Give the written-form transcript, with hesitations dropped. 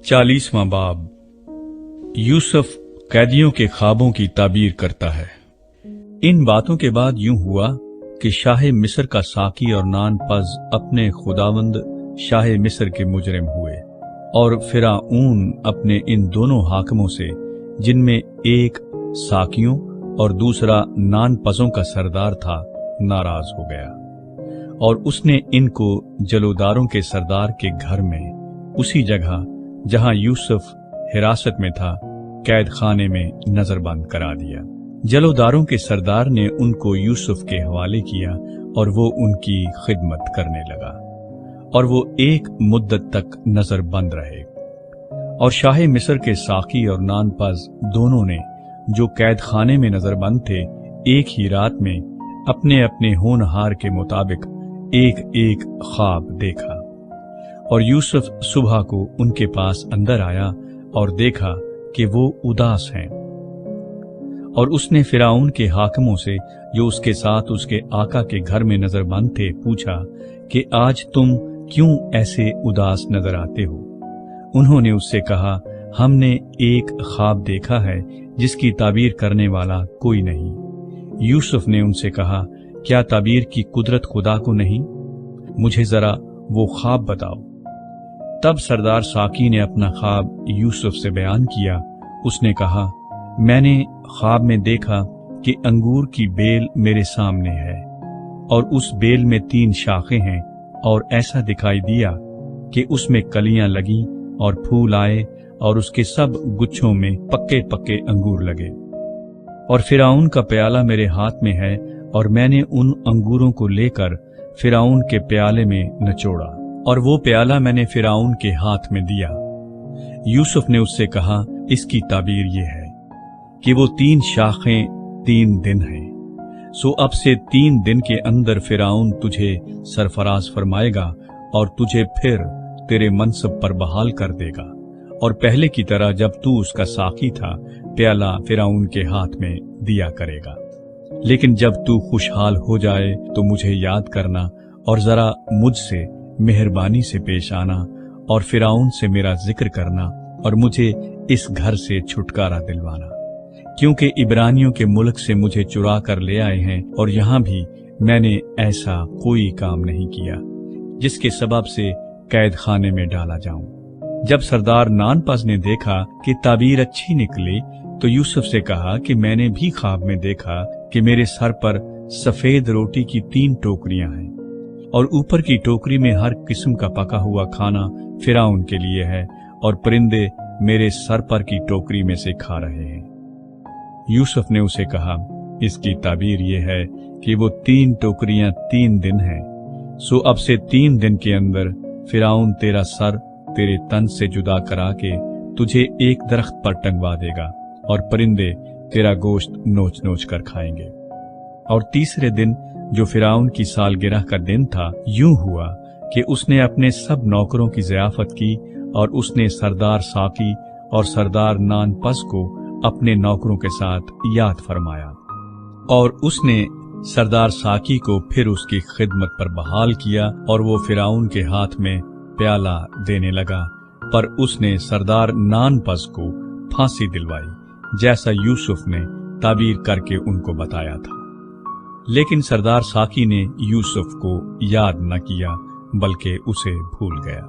40वां बाब। यूसुफ कैदियों के ख्वाबों की ताबीर करता है। इन बातों के बाद यूं हुआ कि शाह मिस्र का साकी और नान पज अपने खुदावंद शाह मिस्र के मुजरिम हुए, और फिरौन अपने इन दोनों हाकिमों से, जिनमें एक साकियों और दूसरा नान पजों का सरदार था, नाराज हो गया, और उसने इनको जलोदारों के सरदार के घर में, उसी जगह जहां यूसुफ हिरासत में था, कैद खाने में नजरबंद करा दिया। जलोदारों के सरदार ने उनको यूसुफ के हवाले किया और वो उनकी खिदमत करने लगा, और वो एक मुद्दत तक नजरबंद रहे। और शाह मिस्र के साकी और नानपज दोनों ने, जो कैद खाने में नजरबंद थे, एक ही रात में अपने अपने होनहार के मुताबिक एक एक ख्वाब देखा। और यूसुफ सुबह को उनके पास अंदर आया और देखा कि वो उदास हैं। और उसने फिरौन के हाकिमों से, जो उसके साथ उसके आका के घर में नजरबंद थे, पूछा कि आज तुम क्यों ऐसे उदास नजर आते हो? उन्होंने उससे कहा, हमने एक ख्वाब देखा है जिसकी ताबीर करने वाला कोई नहीं। यूसुफ ने उनसे कहा, क्या ताबीर की कुदरत खुदा को नहीं? मुझे जरा वो ख्वाब बताओ। तब सरदार साकी ने अपना ख्वाब यूसुफ से बयान किया। उसने कहा, मैंने ख्वाब में देखा कि अंगूर की बेल मेरे सामने है, और उस बेल में 3 शाखें हैं, और ऐसा दिखाई दिया कि उसमें कलियां लगी और फूल आए, और उसके सब गुच्छों में पक्के पक्के अंगूर लगे। और फिरौन का प्याला मेरे हाथ में है, और मैंने उन अंगूरों को लेकर फिरौन के प्याले में नचोड़ा, और वो प्याला मैंने फिरौन के हाथ में दिया। यूसुफ ने उससे कहा, इसकी ताबीर ये है कि वो 3 शाखें 3 दिन हैं। सो अब से 3 दिन के अंदर फिरौन तुझे सरफराज फरमाएगा, और तुझे फिर तेरे मनसब पर बहाल कर देगा, और पहले की तरह जब तू उसका साकी था, प्याला फिरौन के हाथ में दिया करेगा। लेकिन जब तू खुशहाल हो जाए तो मुझे याद करना, और जरा मुझसे मेहरबानी से पेश आना, और फिरौन से मेरा जिक्र करना, और मुझे इस घर से छुटकारा दिलवाना, क्योंकि इब्रानियों के मुल्क से मुझे चुरा कर ले आए हैं, और यहां भी मैंने ऐसा कोई काम नहीं किया जिसके सबब से कैद खाने में डाला जाऊं। जब सरदार नानपज ने देखा कि ताबीर अच्छी निकली, तो यूसुफ से कहा कि मैंने भी ख्वाब में देखा कि मेरे सर पर सफेद रोटी की 3 टोकरियां हैं, और ऊपर की टोकरी में हर किस्म का पका हुआ खाना फिरौन के लिए है, और परिंदे मेरे सर पर की टोकरी में से खा रहे हैं। यूसुफ ने उसे कहा, इसकी ताबीर ये है कि वो 3 टोकरियां 3 दिन हैं। सो अब से 3 दिन के अंदर फिरौन तेरा सर तेरे तन से जुदा करा के तुझे एक दरख्त पर टंगवा देगा, और परिंदे तेरा गोश्त नोच नोच कर खाएंगे। और तीसरे दिन, जो फिरौन की सालगिरह का दिन था, यूं हुआ कि उसने अपने सब नौकरों की ज़ियाफत की, और उसने सरदार साकी और सरदार नानपज को अपने नौकरों के साथ याद फरमाया, और उसने सरदार साकी को फिर उसकी खिदमत पर बहाल किया, और वो फिरौन के हाथ में प्याला देने लगा। पर उसने सरदार नानपज को फांसी दिलवाई, जैसा यूसुफ ने ताबीर करके उनको बताया था। लेकिन सरदार साकी ने यूसुफ को याद न किया, बल्कि उसे भूल गया।